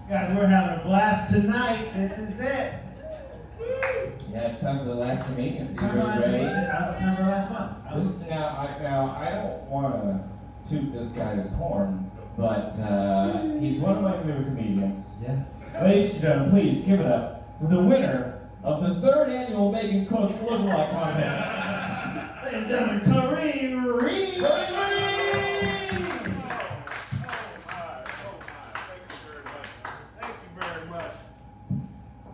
Guys, we're having a blast tonight. This is it. Yeah, it's time for the last comedian. It's time for the last one. Listen, now, I don't want to toot this guy's horn, but he's one of my favorite comedians. Yeah. Ladies and gentlemen, please give it up for the winner of the 3rd annual Megan Cook Lookalike Contest. Ladies and gentlemen, Khari, Reid.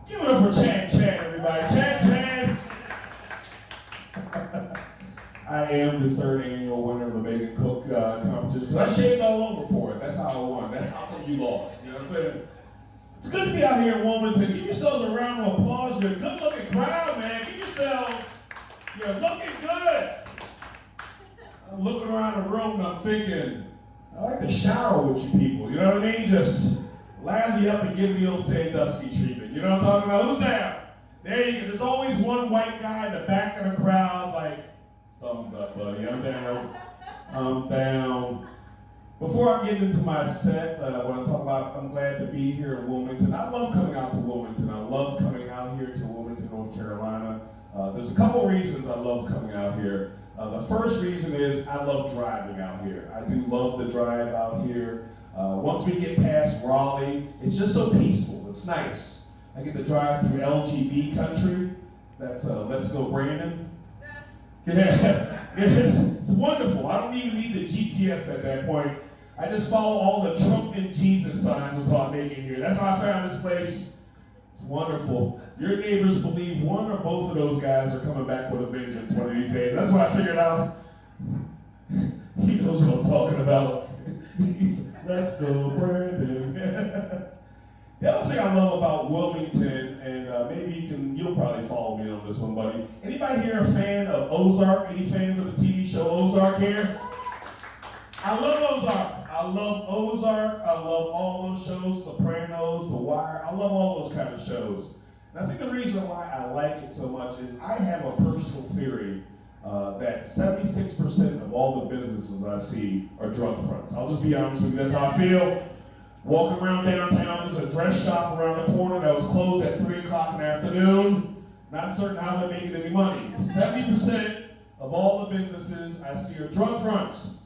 Give it up for Chan Chan, everybody. Chan Chan. I am the 3rd annual winner of the Megan Cook competition. I shaved all over for it. That's how I won. That's how come you lost. You know what I'm saying? It's good to be out here in Wilmington. Give yourselves a round of applause. You're a good-looking crowd, man. Give yourselves. You're looking good. I'm looking around the room and I'm thinking, I like to shower with you people. You know what I mean? Just lather you up and give me the old Sandusky treatment. You know what I'm talking about? Who's down? There you go. There's always one white guy in the back of the crowd like, thumbs up, buddy. I'm down. I'm down. Before I get into my set, what I'm talking about, I'm glad to be here in Wilmington. I love coming out to Wilmington. I love coming out here to Wilmington, North Carolina. There's a couple reasons I love coming out here. The first reason is I love driving out here. I do love the drive out here. Once we get past Raleigh, it's just so peaceful. It's nice. I get to drive through LGB country. That's Let's Go Brandon. Yeah, it's wonderful. I don't even need the GPS at that point. I just follow all the Trump and Jesus signs until I make it here. That's how I found this place. It's wonderful. Your neighbors believe one or both of those guys are coming back with a vengeance one of these days. That's what I figured out. He knows what I'm talking about. Let's go, Brandon. The other thing I love about Wilmington, and maybe you'll probably follow me on this one, buddy. Anybody here a fan of Ozark? Any fans of the TV show Ozark here? I love Ozark. I love Ozark. I love all those shows, Sopranos, The Wire. I love all those kind of shows. And I think the reason why I like it so much is I have a personal theory that 76% of all the businesses I see are drug fronts. I'll just be honest with you, that's how I feel. Walking around downtown, there's a dress shop around the corner that was closed at 3 o'clock in the afternoon. Not certain how they're making any money. 70% of all the businesses I see are drug fronts.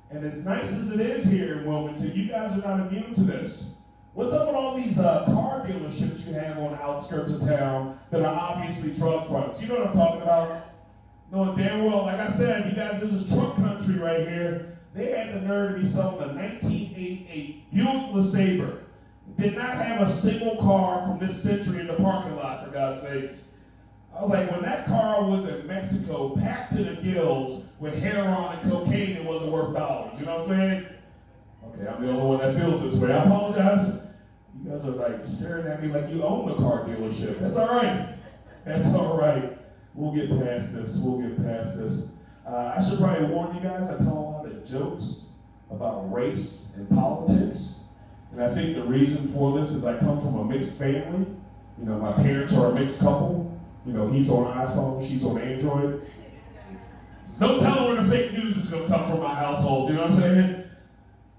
And as nice as it is here in Wilmington, you guys are not immune to this. What's up with all these car dealerships you have on the outskirts of town that are obviously drug fronts? You know what I'm talking about? Knowing damn well, like I said, you guys, this is truck country right here. They had the nerve to be selling a 1988 Buick LeSabre. Did not have a single car from this century in the parking lot, for God's sakes. I was like, when that car was in Mexico, packed to the gills with heroin and cocaine, it wasn't worth dollars. You know what I'm saying? Okay, I'm the only one that feels this way. I apologize. You guys are like staring at me like you own the car dealership. That's all right. That's all right. We'll get past this. We'll get past this. I should probably warn you guys, I tell a lot of jokes about race and politics. And I think the reason for this is I come from a mixed family. You know, my parents are a mixed couple. You know, he's on iPhone, she's on Android. No telling where the fake news is going to come from my household, you know what I'm saying?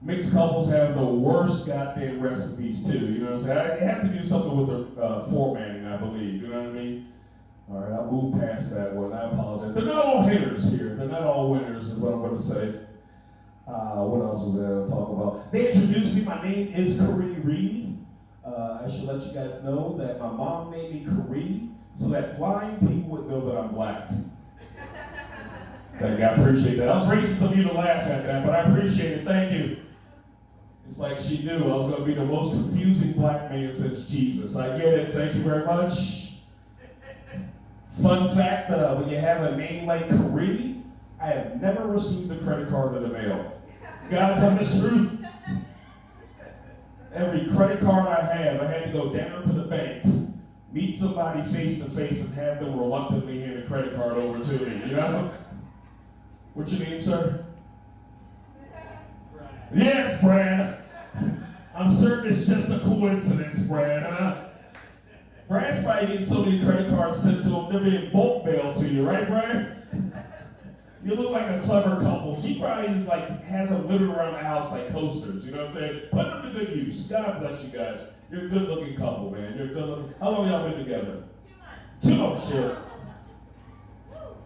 Mixed couples have the worst goddamn recipes too, you know what I'm saying? It has to do something with the formatting, I believe, you know what I mean? All right, I'll move past that one. I apologize. They're not all hitters here. They're not all winners, is what I'm going to say. What else was there to talk about? They introduced me. My name is Khari Reid. I should let you guys know that my mom named me Khari so that blind people would know that I'm black. Thank you. I appreciate that. I was racist of you to laugh at that, but I appreciate it. Thank you. It's like she knew I was going to be the most confusing black man since Jesus. I get it. Thank you very much. Fun fact, when you have a name like Khari, I have never received a credit card in the mail. Guys, I'm the truth. Every credit card I have, I had to go down to the bank, meet somebody face to face, and have them reluctantly hand a credit card over to me, you know? What's your name, sir? Brad. Yes, Brad. I'm certain it's just a coincidence, Brad, huh? Brad's probably getting so many credit cards sent to him, they're being bulk mailed to you, right, Brad? You look like a clever couple. She probably is like has them littered around the house like coasters. You know what I'm saying? Put them to good use. God bless you guys. You're a good looking couple, man. You're a good looking. How long y'all been together? 2 months. 2 months, shit.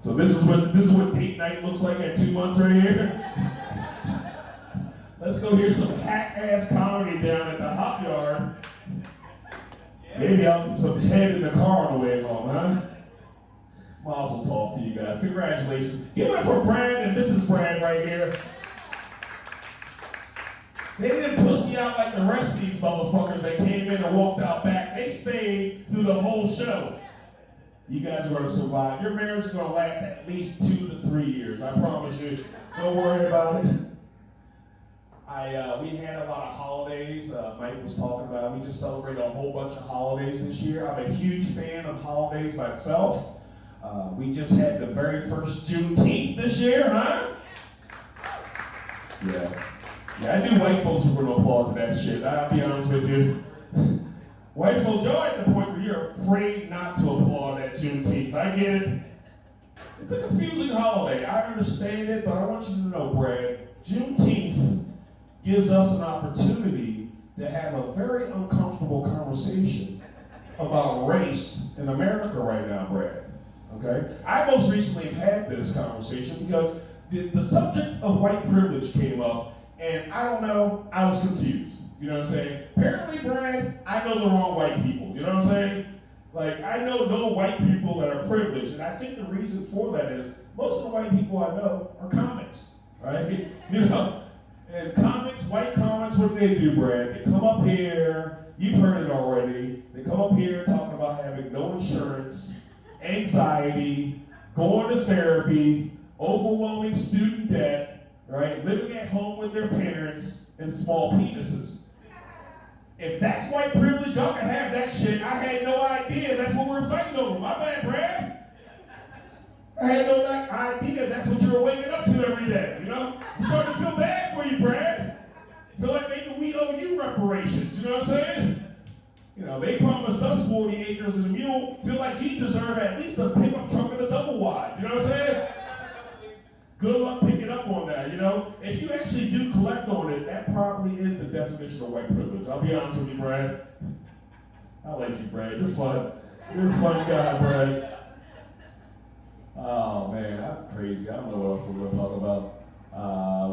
So this is what date night looks like at 2 months right here. Let's go hear some hack-ass comedy down at the hot yard. Maybe I'll get some head in the car on the way home, huh? Mazel tov to you guys. Congratulations. Give it up for Brad and Mrs. Brad right here. They didn't pussy out like the rest of these motherfuckers that came in and walked out back. They stayed through the whole show. You guys are going to survive. Your marriage is going to last at least 2 to 3 years. I promise you. Don't worry about it. We had a lot of holidays. Mike was talking about. We just celebrated a whole bunch of holidays this year. I'm a huge fan of holidays myself. We just had the very first Juneteenth this year, huh? Yeah, I knew white folks were going to applaud to that shit. I'll be honest with you. White folks, y'all at the point where you're afraid not to applaud at Juneteenth. I get it. It's a confusing holiday. I understand it, but I want you to know, Brad, Juneteenth gives us an opportunity to have a very uncomfortable conversation about race in America right now, Brad. Okay? I most recently have had this conversation because the subject of white privilege came up, and I don't know, I was confused. You know what I'm saying? Apparently, Brad, I know the wrong white people. You know what I'm saying? Like, I know no white people that are privileged, and I think the reason for that is most of the white people I know are comics, right? You know? And comics, white comics, what do they do, Brad? They come up here, you've heard it already, they come up here talking about having no insurance, anxiety, going to therapy, overwhelming student debt, right? Living at home with their parents, and small penises. If that's white privilege, y'all can have that shit. I had no idea that's what we're fighting over. My bad, Brad. I had no idea that's what you're waking up to every day, you know? I'm starting to feel bad for you, Brad. I feel like maybe we owe you reparations, you know what I'm saying? You know, they promised us 40 acres and a mule. Feel like you deserve at least a pickup truck and a double wide, you know what I'm saying? Good luck picking up on that, you know? If you actually do collect on it, that probably is the definition of white privilege. I'll be honest with you, Brad. I like you, Brad. You're fun. You're a fun guy, Brad. Oh, man, I'm crazy. I don't know what else we're going to talk about.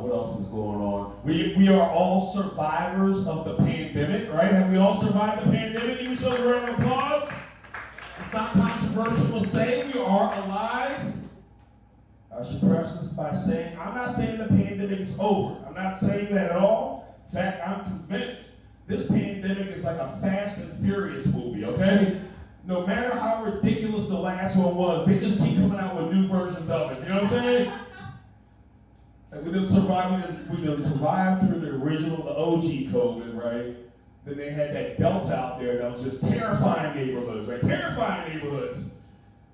What else is going on? We are all survivors of the pandemic, right? Have we all survived the pandemic? Give yourselves a round of applause. It's not controversial to say we are alive. I should preface this by saying, I'm not saying the pandemic is over. I'm not saying that at all. In fact, I'm convinced this pandemic is like a Fast and Furious movie, okay? No matter how ridiculous the last one was, they just keep coming out with new versions of it. You know what I'm saying? And we done survived through the original, the OG COVID, right? Then they had that Delta out there that was just terrifying neighborhoods, right? Terrifying neighborhoods.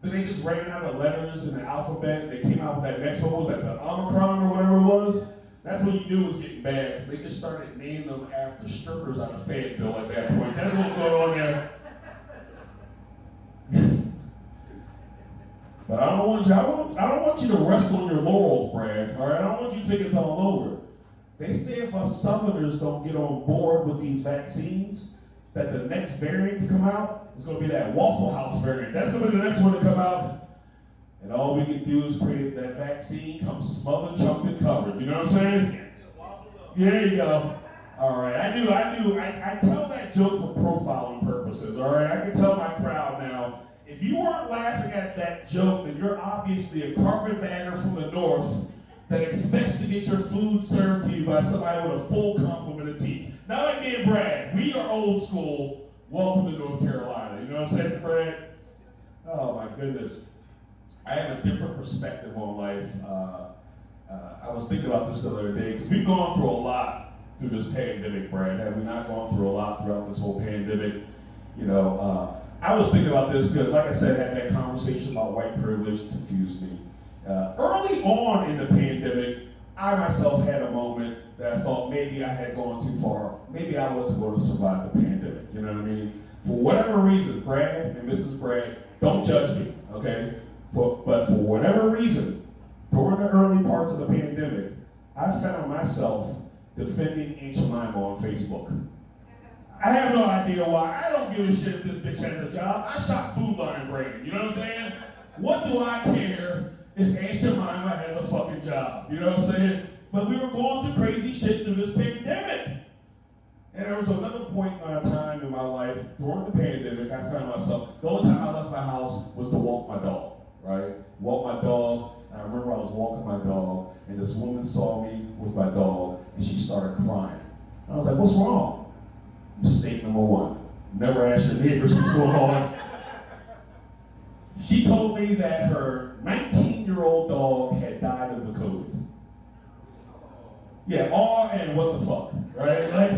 Then they just ran out of letters in the alphabet. They came out with that next one, was that the Omicron or whatever it was? That's when you knew it was getting bad, because they just started naming them after strippers out of Fayetteville at that point. That's what's going on there. But I don't want you to rest on your laurels, Brad. All right, I don't want you to think it's all over. They say if us Southerners don't get on board with these vaccines, that the next variant to come out is going to be that Waffle House variant. That's going to be the next one to come out. And all we can do is pray that that vaccine comes smothered, chunked, and covered. You know what I'm saying? Yeah, there you go. All right, I tell that joke for profiling purposes, all right? I can tell my crowd now, if you weren't laughing at that joke, then you're obviously a carpetbagger from the north that expects to get your food served to you by somebody with a full complement of teeth. Not like me and Brad. We are old school. Welcome to North Carolina. You know what I'm saying, Brad? Oh, my goodness. I have a different perspective on life. I was thinking about this the other day, because we've gone through a lot through this pandemic, Brad. Have we not gone through a lot throughout this whole pandemic? You know, I was thinking about this because, like I said, I had that conversation about white privilege confused me. Early on in the pandemic, I myself had a moment that I thought maybe I had gone too far. Maybe I wasn't going to survive the pandemic, you know what I mean? For whatever reason, Brad and Mrs. Brad, don't judge me, okay? But for whatever reason, during the early parts of the pandemic, I found myself defending Aunt Jemima on Facebook. I have no idea why. I don't give a shit if this bitch has a job. I shop Food Line brand, you know what I'm saying? What do I care if Aunt Jemima has a fucking job? You know what I'm saying? But we were going through crazy shit through this pandemic. And there was another point in time in my life during the pandemic, I found myself, the only time I left my house was to walk my dog, right? Walk my dog. And I remember I was walking my dog, and this woman saw me with my dog, and she started crying. And I was like, what's wrong? Mistake number one. Never ask your neighbors what's going on. She told me that her 19-year-old dog had died of the COVID. Yeah, and what the fuck, right? Like,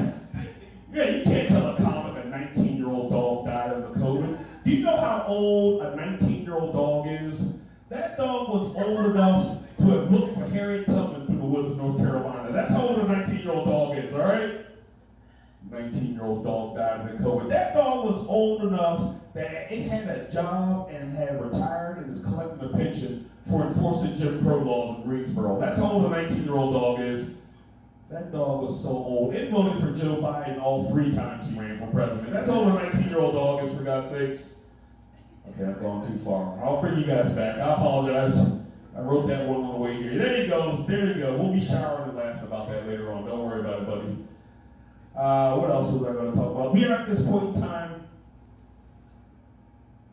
yeah, you can't tell a comic a 19-year-old dog died of the COVID. Do you know how old a 19-year-old dog is? That dog was old enough to have looked for Harriet Tubman through the woods of North Carolina. That's how old a 19-year-old dog is, all right? 19-year-old dog died of the COVID. That dog was old enough that it had a job and had retired and is collecting a pension for enforcing Jim Crow laws in Greensboro. That's how old a 19-year-old dog is. That dog was so old. It voted for Joe Biden all 3 times he ran for president. That's how old a 19-year-old dog is, for God's sakes. Okay, I've gone too far. I'll bring you guys back. I apologize. I wrote that one on the way here. There you go. There you go. We'll be showering and laughing about that later on. Don't worry about it, buddy. What else was I going to talk about? We are at this point in time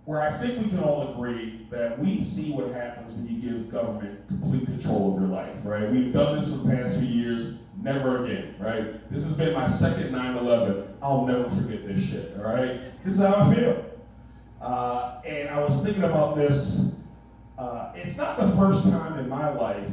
where I think we can all agree that we see what happens when you give government complete control of your life, right? We've done this for the past few years, never again, right? This has been my second 9/11. I'll never forget this shit, all right? This is how I feel. And I was thinking about this. It's not the first time in my life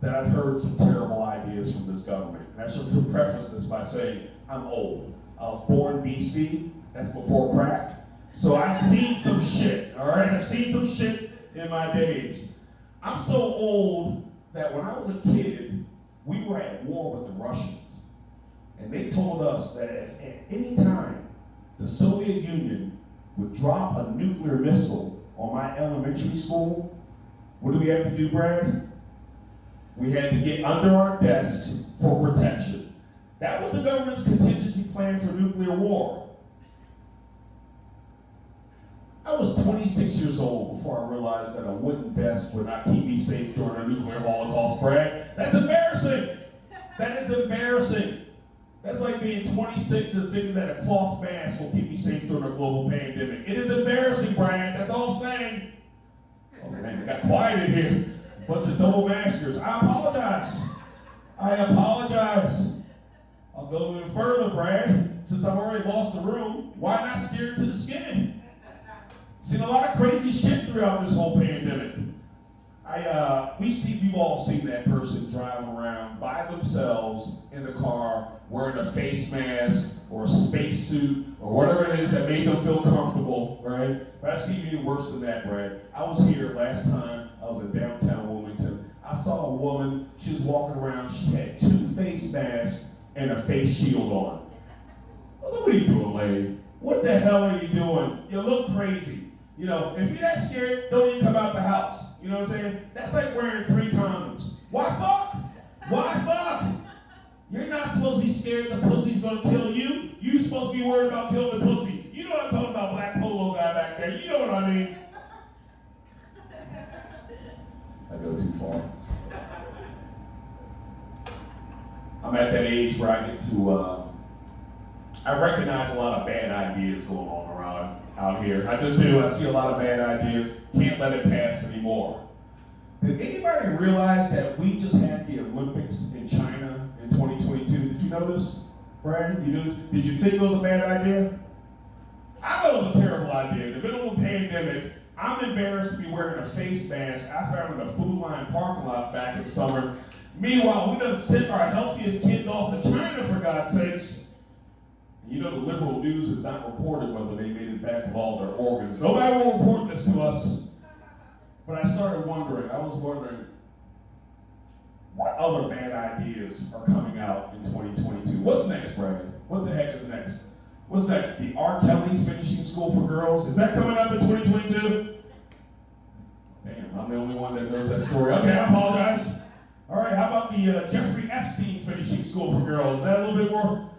that I've heard some terrible ideas from this government. And I should preface this by saying I'm old. I was born BC, that's before crack. So I've seen some shit, all right? I've seen some shit in my days. I'm so old that when I was a kid, we were at war with the Russians. And they told us that if at any time the Soviet Union would drop a nuclear missile on my elementary school, what do we have to do, Brad? We had to get under our desks for protection. That was the government's contingency plan for nuclear war. I was 26 years old before I realized that a wooden desk would not keep me safe during a nuclear holocaust, Brad. That's embarrassing. That is embarrassing. That's like being 26 and thinking that a cloth mask will keep you safe during a global pandemic. It is embarrassing, Brian. That's all I'm saying. Oh man, it got quiet in here. Bunch of double maskers. I apologize. I apologize. I'll go even further, Brad. Since I've already lost the room, why not steer it to the skin? Seen a lot of crazy shit throughout this whole pandemic. We've all seen that person driving around by themselves in the car, wearing a face mask or a space suit or whatever it is that made them feel comfortable, right? But I've seen even worse than that, Brad. I was here last time. I was in downtown Wilmington. I saw a woman. She was walking around. She had 2 face masks and a face shield on. I was like, what are you doing, lady? What the hell are you doing? You look crazy. You know, if you're that scared, don't even come out the house. You know what I'm saying? That's like wearing 3 condoms. Why fuck? Why fuck? You're not supposed to be scared the pussy's gonna kill you. You're supposed to be worried about killing the pussy. You know what I'm talking about, black polo guy back there. You know what I mean? I go too far. I'm at that age where I get to, I recognize a lot of bad ideas going on around out here. I just do. I see a lot of bad ideas. Can't let it pass anymore. Did anybody realize that we just had the Olympics in China in 2022? Did you know this, Brian? You knew this? Did you think it was a bad idea? I thought it was a terrible idea. In the middle of a pandemic, I'm embarrassed to be wearing a face mask I found in a Food Line parking lot back in summer. Meanwhile, we done sent our healthiest kids off to China, for God's sakes. You know, the liberal news has not reported whether they made it back with all their organs. Nobody will report this to us. But I started wondering, what other bad ideas are coming out in 2022? What's next, Brandon? What the heck is next? What's next? The R. Kelly finishing school for girls? Is that coming up in 2022? Damn, I'm the only one that knows that story. Okay, I apologize. All right, how about the Jeffrey Epstein finishing school for girls? Is that a little bit more?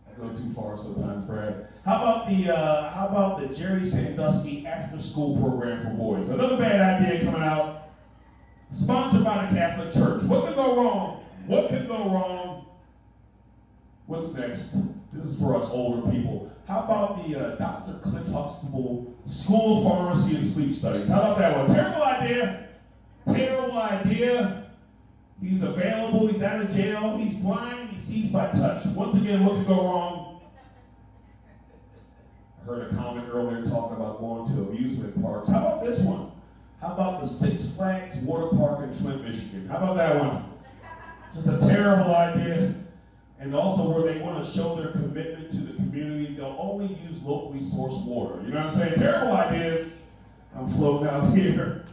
I go too far sometimes, Brad. How about the Jerry Sandusky after school program for boys? Another bad idea coming out. Sponsored by the Catholic Church. What could go wrong? What could go wrong? What's next? This is for us older people. How about the Dr. Cliff Huxtable School of Pharmacy and Sleep Studies? How about that one? Terrible idea. Terrible idea. He's available. He's out of jail. He's blind. He sees by touch. Once again, what could go wrong? I heard a comic earlier talking about going to amusement parks. How about this one? How about the Six Flags Water Park in Flint, Michigan? How about that one? Just a terrible idea. And also where they want to show their commitment to the community, they'll only use locally sourced water. You know what I'm saying? Terrible ideas. I'm floating out here.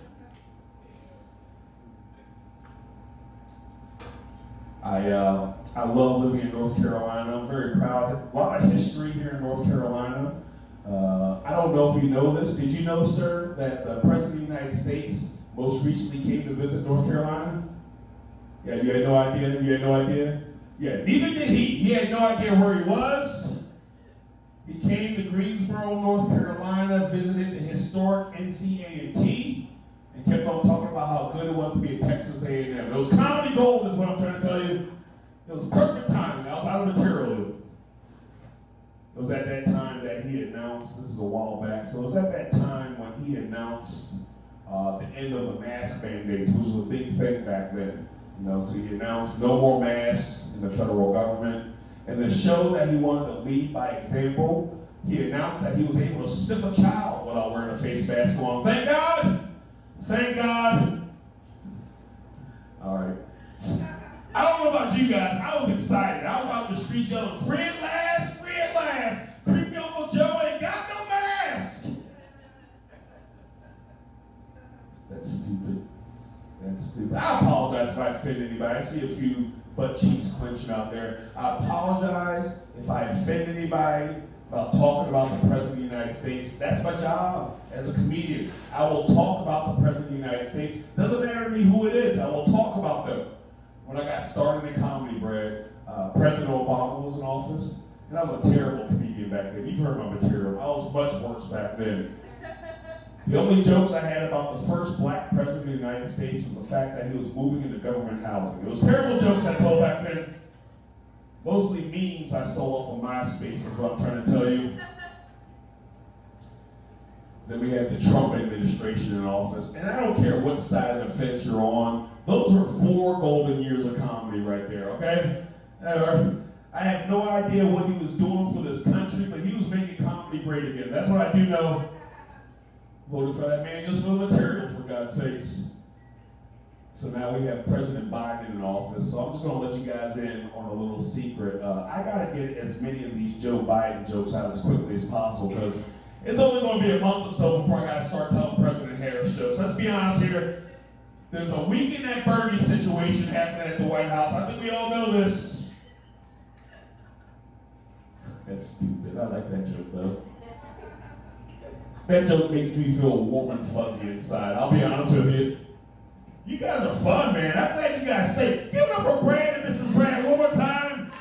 I love living in North Carolina. I'm very proud. A lot of history here in North Carolina. I don't know if you know this. Did you know, sir, that the President of the United States most recently came to visit North Carolina? Yeah, you had no idea? You had no idea? Yeah, neither did he. He had no idea where he was. He came to Greensboro, North Carolina, visited the historic NCA&T, and kept on talking about how good it was to be at Texas A&M. It was comedy gold is what I'm trying to tell you. It was perfect timing. I was out of material. It was at that time that he announced, this is a while back, so it was at that time when he announced the end of the mask mandates, which was a big thing back then. You know, so he announced no more masks in the federal government. And to show that he wanted to lead by example, he announced that he was able to sniff a child without wearing a face mask on. Thank God! Thank God! All right. I don't know about you guys. I was excited. I was out in the streets yelling, free at last, free at last. Creepy Uncle Joe ain't got no mask. That's stupid. That's stupid. I apologize if I offend anybody. I see a few butt cheeks clenching out there. I apologize if I offend anybody about talking about the President of the United States. That's my job as a comedian. I will talk about the President of the United States. Doesn't matter to me who it is. I will talk about them. When I got started in comedy, Brad, President Obama was in office, and I was a terrible comedian back then. You've heard my material. I was much worse back then. The only jokes I had about the first black president of the United States was the fact that he was moving into government housing. It was terrible jokes I told back then. Mostly memes I stole off of MySpace is what I'm trying to tell you. Then we had the Trump administration in office, and I don't care what side of the fence you're on. Those are 4 golden years of comedy right there, okay? I have no idea what he was doing for this country, but he was making comedy great again. That's what I do know. Voted for that man just for the material, for God's sakes. So now we have President Biden in office, so I'm just going to let you guys in on a little secret. I got to get as many of these Joe Biden jokes out as quickly as possible, because it's only going to be a month or so before I got to start telling President Harris jokes. Let's be honest here. There's a weekend at Bernie situation happening at the White House. I think we all know this. That's stupid. I like that joke, though. That joke makes me feel warm and fuzzy inside. I'll be honest with you. You guys are fun, man. I'm glad you guys say. Give it up for Brad and Mrs. Brad one more time.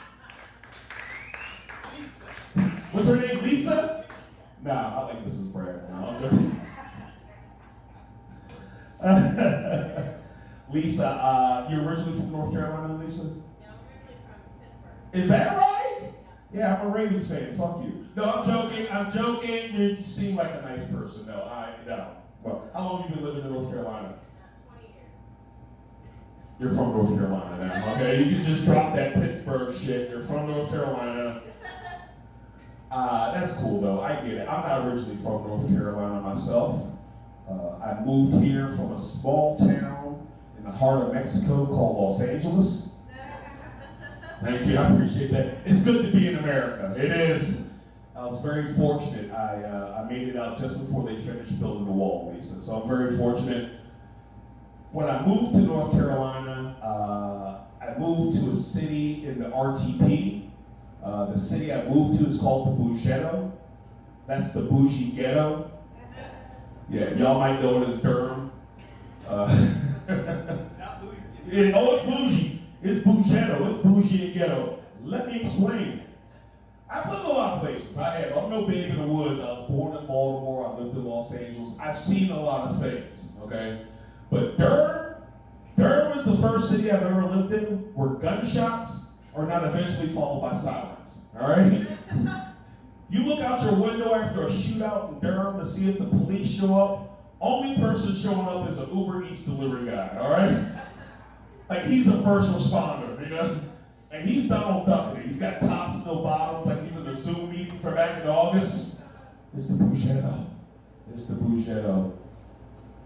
Lisa. What's her name? Lisa? Nah, I like Mrs. Brad. No, I'm joking. Lisa, you're originally from North Carolina, Lisa? No, I'm originally from Pittsburgh. Is that right? Yeah, I'm a Ravens fan. Fuck you. No, I'm joking. I'm joking. You seem like a nice person. No. Well, how long have you been living in North Carolina? 20 years. You're from North Carolina now, okay? You can just drop that Pittsburgh shit. You're from North Carolina. That's cool, though. I get it. I'm not originally from North Carolina myself. I moved here from a small town in the heart of Mexico called Los Angeles. Thank you, I appreciate that. It's good to be in America. It is. I was very fortunate. I made it out just before they finished building the wall, Lisa. So I'm very fortunate. When I moved to North Carolina, I moved to a city in the RTP. The city I moved to is called the Bougetto. That's the bougie ghetto. Yeah, y'all might know it as Durham. Not bougie. It's bougie. It's bougetto. It's bougie and ghetto. Let me explain. I've lived a lot of places. I have. I'm no babe in the woods. I was born in Baltimore. I lived in Los Angeles. I've seen a lot of things, okay? But Durham is the first city I've ever lived in where gunshots are not eventually followed by sirens, all right? You look out your window after a shootout in Durham to see if the police show up. Only person showing up is an Uber Eats delivery guy, all right? Like he's a first responder, you know? And he's Donald Duck. He's got tops, no bottoms, like he's in a Zoom meeting for back in August. It's the bougetto. It's the bougetto.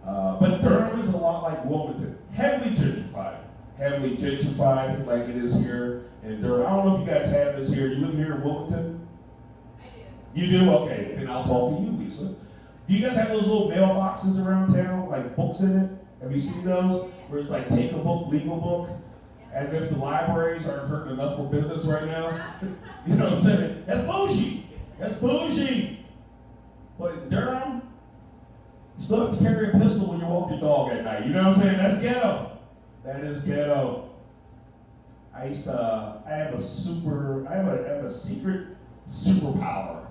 But Durham is a lot like Wilmington. Heavily gentrified. Heavily gentrified like it is here in Durham. I don't know if you guys have this here. You live here in Wilmington? I do. You do? Okay, then I'll talk to you, Lisa. Do you guys have those little mailboxes around town, like books in it? Have you seen those? Where it's like take a book, leave a book? As if the libraries aren't hurting enough for business right now. You know what I'm saying? That's bougie. That's bougie. But in Durham, you still have to carry a pistol when you walk your dog at night. You know what I'm saying? That's ghetto. That is ghetto. I have a secret superpower,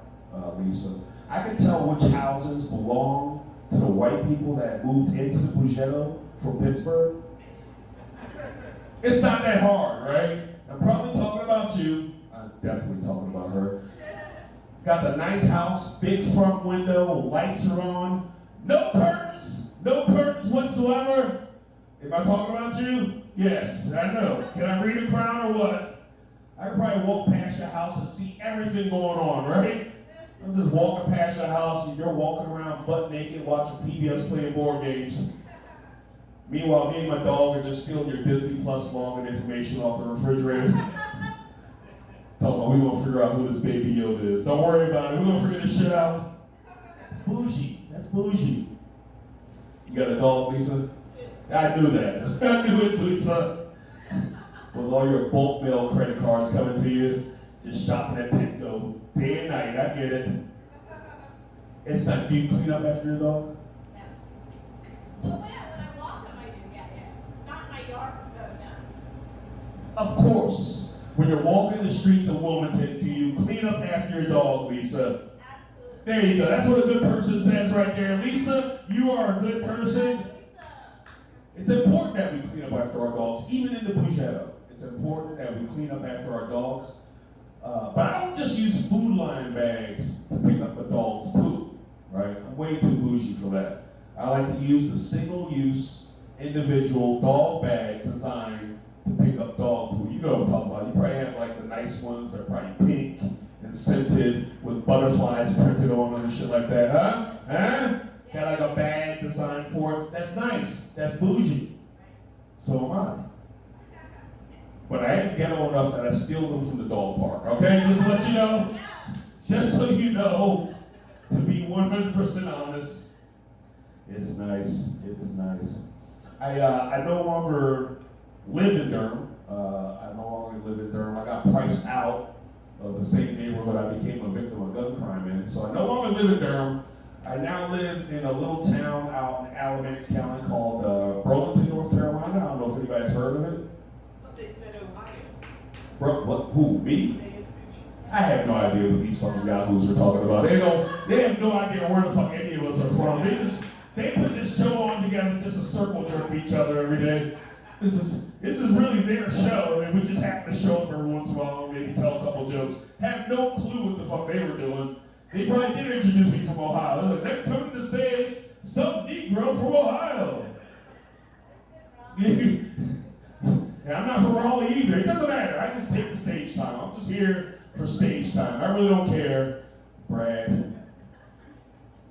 Lisa. I can tell which houses belong to the white people that moved into the bougetto from Pittsburgh. It's not that hard, right? I'm probably talking about you. I'm definitely talking about her. Got the nice house, big front window, lights are on. No curtains whatsoever. Am I talking about you? Yes, I know. Can I read a crown or what? I could probably walk past your house and see everything going on, right? I'm just walking past your house and you're walking around butt naked watching PBS playing board games. Meanwhile, me and my dog are just stealing your Disney Plus login information off the refrigerator. Talking about we gonna figure out who this baby Yoda is. Don't worry about it. We're gonna figure this shit out. That's bougie. That's bougie. You got a dog, Lisa? I knew that. I knew it, Lisa. With all your bulk mail credit cards coming to you, just shopping at Pitco day and night. I get it. It's not. Do you clean up after your dog? Yeah. Well, when I walk them, I do. Yeah. Not in my yard, though. No. Of course. When you're walking the streets of Wilmington, do you clean up after your dog, Lisa? Absolutely. There you go. That's what a good person says right there. Lisa, you are a good person. It's important that we clean up after our dogs, even in the bougetto. It's important that we clean up after our dogs. But I don't just use food line bags to pick up a dog's poop, right? I'm way too bougie for that. I like to use the single-use, individual dog bags designed to pick up dog poop. You know what I'm talking about. You probably have like the nice ones that are probably pink and scented with butterflies printed on them and shit like that, huh? Huh? Got like a bag designed for it. That's nice. That's bougie. So am I. But I ain't ghetto enough that I steal them from the dog park, okay? Just to let you know. Just so you know, to be 100% honest, it's nice. It's nice. I no longer live in Durham. I got priced out of the same neighborhood I became a victim of gun crime in. So I no longer live in Durham. I now live in a little town out in Alamance County called Burlington, North Carolina. I don't know if anybody's heard of it. But they said Ohio. What? Who? Me? They introduced you. I have no idea what these fucking yahoos are talking about. They have no idea where the fuck any of us are from. They put this show on together just to circle jerk each other every day. This is really their show, and we just happen to show up every once in a while and maybe tell a couple jokes. Have no clue what the fuck they were doing. They probably did introduce me from Ohio. They're like, next coming to the stage, some Negro from Ohio. And I'm not from Raleigh either. It doesn't matter. I just take the stage time. I'm just here for stage time. I really don't care. Brad.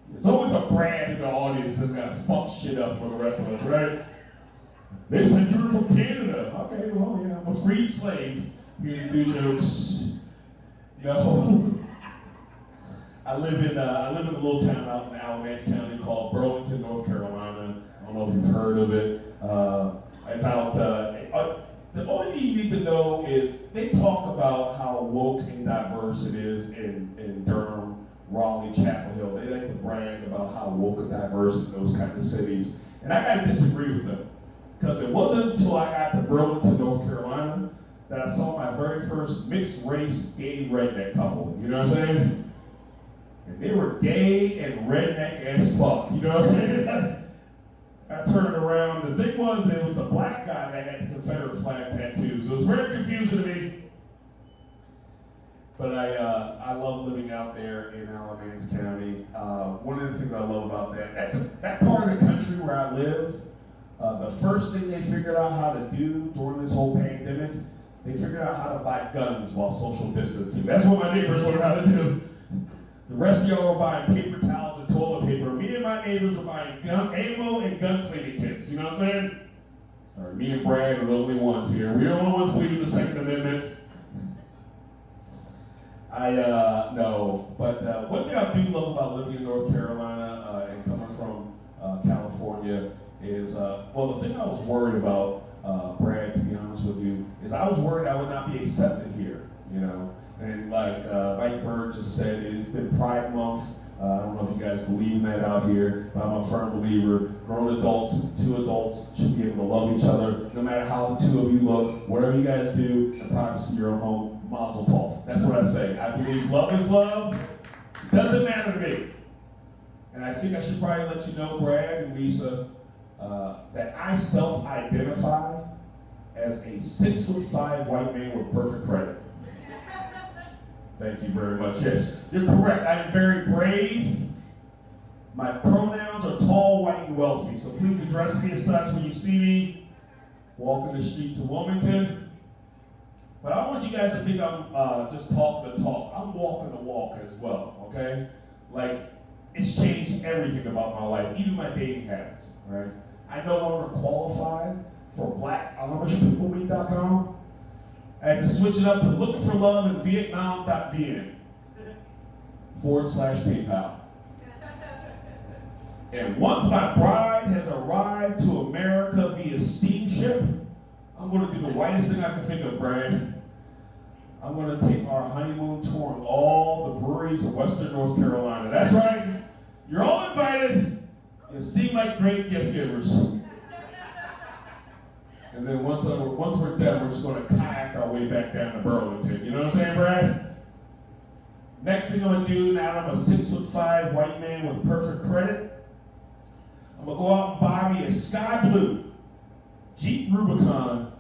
There's always a Brad in the audience that's gonna fuck shit up for the rest of us, right? They said you were from Canada. Okay, well, yeah, I'm a freed slave. Here to do jokes. No. I live in a little town out in Alamance County called Burlington, North Carolina. I don't know if you've heard of it. It's out. The only thing you need to know is they talk about how woke and diverse it is in Durham, Raleigh, Chapel Hill. They like to brag about how woke and diverse in those kind of cities. And I got to disagree with them. Because it wasn't until I got to Wilmington, North Carolina, that I saw my very first mixed race gay redneck couple. You know what I'm saying? And they were gay and redneck as fuck. You know what I'm saying? I turned around. The thing was, it was the black guy that had the Confederate flag tattoos. It was very confusing to me. But I love living out there in Alamance County. One of the things I love about that part of the country where I live, the first thing they figured out how to do during this whole pandemic, they figured out how to buy guns while social distancing. That's what my neighbors learned how to do. The rest of y'all were buying paper towels and toilet paper. Me and my neighbors were buying gun ammo and gun cleaning kits. You know what I'm saying? Or me and Brad are the only ones here. We're the only ones believing the Second Amendment. No, but one thing I do love about living in North Carolina and coming from California is, well, the thing I was worried about, Brad, to be honest with you, is I was worried I would not be accepted here, you know. And like Mike Bird just said, it's been Pride Month. I don't know if you guys believe in that out here, but I'm a firm believer. Grown adults, two adults should be able to love each other, no matter how the two of you look. Whatever you guys do, in privacy of your own home, mazel tov. That's what I say. I believe love is love. It doesn't matter to me. And I think I should probably let you know, Brad and Lisa, that I self-identify as a 6'5" white man with perfect credit. Thank you very much. Yes, you're correct. I'm very brave. My pronouns are tall, white, and wealthy. So please address me as such when you see me walking the streets of Wilmington. But I want you guys to think I'm just talking the talk. I'm walking the walk as well, okay? Like, it's changed everything about my life, even my dating habits, right? I no longer qualify for blackamishpeoplemeet.com. I had to switch it up to looking for love in Vietnam.vn /PayPal. And once my bride has arrived to America via steamship, I'm going to do the whitest thing I can think of, Brad. I'm going to take our honeymoon tour in all the breweries of Western North Carolina. That's right. You're all invited. You seem like great gift givers. And then once we're done, we're just going to kayak our way back down to Burlington. You know what I'm saying, Brad? Next thing I'm going to do, now that I'm a 6'5" white man with perfect credit, I'm going to go out and buy me a sky blue Jeep Rubicon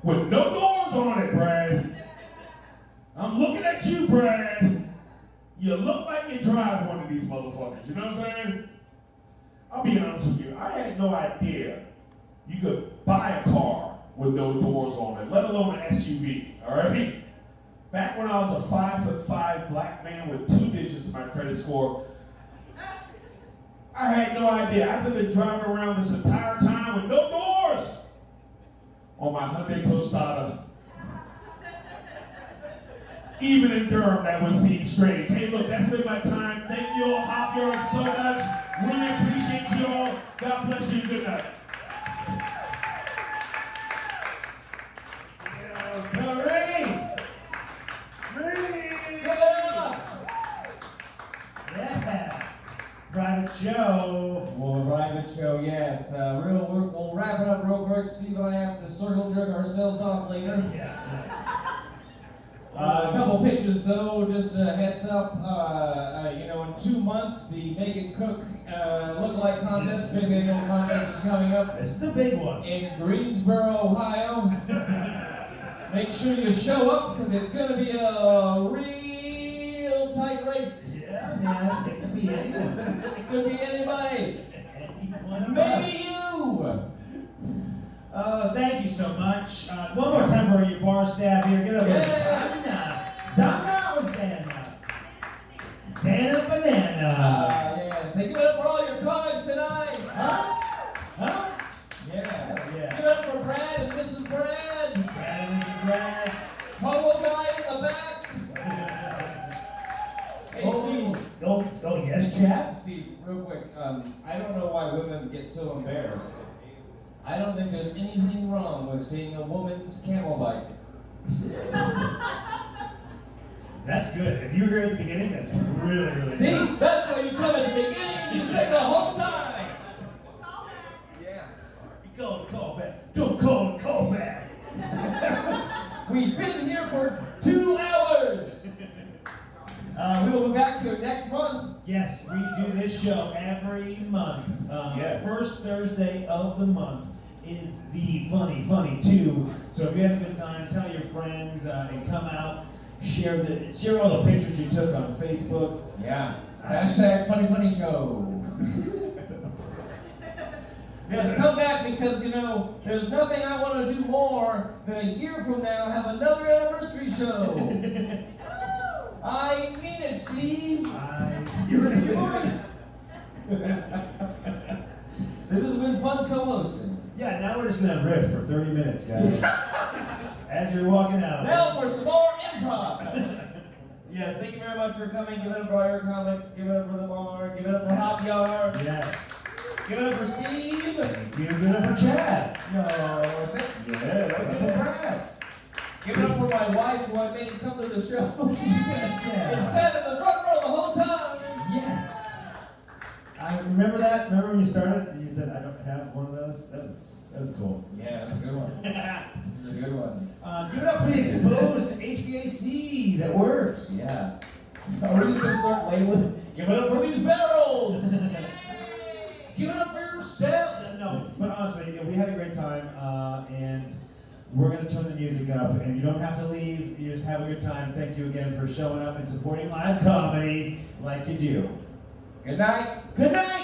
with no doors on it, Brad. I'm looking at you, Brad. You look like you drive one of these motherfuckers. You know what I'm saying? I'll be honest with you. I had no idea you could buy a car with no doors on it, let alone an SUV, all right? Back when I was a 5'5" black man with 2 digits in my credit score, I had no idea. I could have been driving around this entire time with no doors on my Hyundai Tostada. Even in Durham, that would seem strange. Hey, look, that's been my time. Thank you all, Hop Yards, so much. Really appreciate you all. God bless you. Good night. Khari! Yeah! Private show. Well, private show, yes. We'll wrap it up real quick. Steve and I have to circle jerk ourselves off later. Yeah. A couple pictures though, just a heads up. In 2 months, the Make It Cook lookalike contest, big annual contest is coming up This is a big one. in Greensboro, Ohio. Make sure you show up because it's going to be a real tight race. Yeah, man. It could be anyone. It could be anybody. Anyone. Maybe you. Thank you so much. One more time for your bar staff here. Get over Santa Banana. Yes. Hey, give it up for all your comments tonight. Huh? Yeah. Yeah. Give it up for Brad and Mrs. Brad. Brad. Polo guy in the back. Hey, Steve. Oh, yes, Chad? Steve, real quick. I don't know why women get so embarrassed. I don't think there's anything wrong with seeing a woman's camel bike. That's good. If you were here at the beginning, that's really See, good. that's why you come at the beginning and you spend the whole time. We've been here for 2 hours. We will be back here next month. Yes, we do this show every month. Yes. First Thursday of the month is the Funny 2. So if you had a good time, tell your friends and come out. Share all the pictures you took on Facebook. Yeah. Hashtag Funny Show. Yes, come back because, you know, there's nothing I want to do more than a year from now have another anniversary show. I mean it, Steve. You're in Your a voice. This has been fun co-hosting. Yeah, now we're just going to riff for 30 minutes, guys. As you're walking out. Now for some more improv. Yes, thank you very much for coming. Give it up for all your comics. Give it up for the bar. Give it up for Hop Yard. Yes. Give it up for Steve. Give it up for Chad. No, Yeah, give it up for Brad. Give it up for my wife who I made come to the show. And sat in the front row the whole time. Yes. I remember that. Remember when you started? You said, I don't have one of those? That was cool. Yeah, that's a good one. That's a good one. Give it up for the exposed HVAC that works. Yeah. We're just going to start playing with give it up for these barrels. Give it up for yourself. No, but honestly, we had a great time, and we're going to turn the music up, and you don't have to leave. You just have a good time. Thank you again for showing up and supporting live comedy like you do. Good night. Good night.